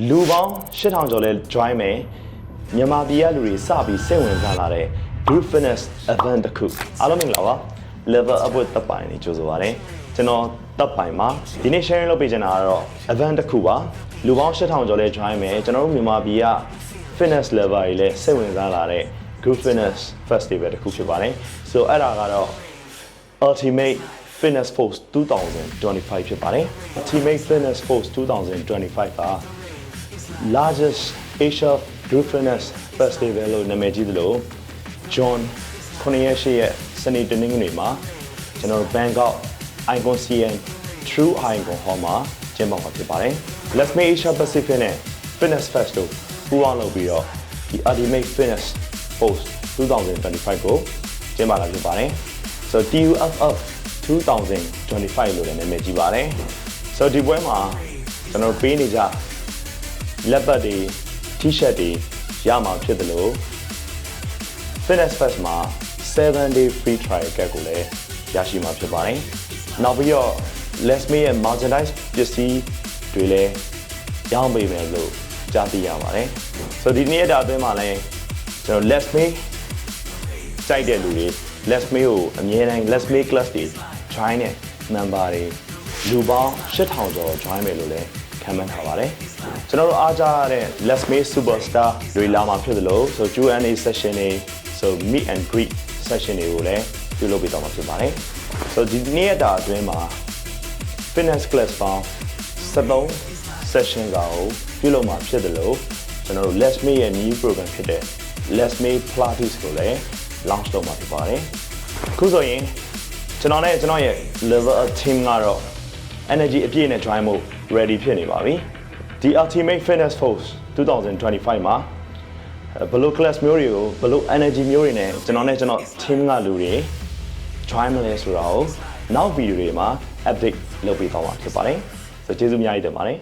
လူပေါင်း8000ကျော်လဲ join မယ်မြန်မာပြည်ကလူတွေစပြီးစိတ်ဝင်စားလာတဲ့ group fitness event တစ်ခုအားလုံးမင်္ဂလာပါ level up with တပ်ပိုင်နေကြိုဆိုပါရစေကျွန်တော်တပ်ပိုင်မှာဒီနေ့ sharing လုပ်ပေးချင်တာကတော့ event တစ်ခုပါလူပေါင်း8000ကျော်လဲ join မယ်ကျွန်တော်တို့မြန်မာပြည်က fitness level တွေလဲစိတ်ဝင်စားလာတဲ့ group fitness festival တစ်ခုဖြစ်ပါတယ် so အဲ့ဒါကတော့ Ultimate Fitness Force 2025ဖြစ်ပါတယ် Ultimate Fitness Force 2025ကlargest Asia Group Fitness Festival လို့နာမည်ကြီးသလို John 9ရက်8ရက်စနေတနင်္ဂနွေမှာကျွန်တော် Bangkok Icon CN True Icon Hall မှာကျင်းပမှာဖြစ်ပါတယ် Let's Make Asia Pacific နဲ့ Fitness Fest တို့ပူးပေါင်းလုပ်ပြီးတော့ဒီ Ultimate Fitness Force 2025ကိုကျင်းပလာဖြစ်ပါတယ် so TUFF 2025လို့လည်းနာမည်ကြီးပါတယ် so ဒီပွဲမှာကျွန်တော်ပေးနေကြလက်ပတ်တွေ T-shirt တွေရမှာဖြစ်တယ်လို့ Fitness Fest မှာ7 day free trial ကတ်ကိုလည်းရရှိမှာဖြစ်ပါတယ်နောက်ပြီးတော့ Let's Make ရဲ့ merchandise ပစ္စည်းတွေလည်းရောင်းပေးမယ်လို့ကြားသိရပါတယ် so ဒီနေ့တာအတွင်းမှာလည်းကျွန်တော် Let's Make ကြိုက်တဲ့လူတွေ Let's Make ကိုအမြဲတမ်း Let's Make class တွေ join တဲ့ member တွေလူပေါင်း8000ကျော် join မယ်လို့လည်းခံမှန်းထားပါတယ်ကျွန်တော်တို့အားကြရတဲ့ Let's Make Superstar တွေလာမှာဖြစ်သလို so Q&A session တွေ so meet and greet session တွေကိုလည်းပြုလုပ်ပေးသွားမှာဖြစ်ပါတယ် so ဒီနေ့ရက်တာအတွင်းမှာ fitness class ပေါင်း73 session ကိုပြုလုပ်မှာဖြစ်သလိုကျွန်တော်တို့ Let's Make ရဲ့ new program ဖြစ်တဲ့ Let's Make Pilates ကိုလည်း launch လုပ်မှာဖြစ်ပါတယ်အခုဆိုရင်ကျွန်တော်နဲ့ကျွန်တော်ရဲ့ level up team ကတော့ energy အပြည့်နဲ့ join ဖို့ ready ဖြစ်နေပါပြီဒီ Ultimate Fitness Force 2025မှာဘယ်လို class မျိုးတွေကိုဘယ်လို energy မျိုးတွေနဲ့ကျွန်တော် team ကလူတွေ join မလဲဆိုတာကိုနောက် video တွေမှာ update လုပ်ပေးသွားမှာဖြစ်ပါတယ်ဆိုကျေးဇူးအများကြီးတင်ပါတယ်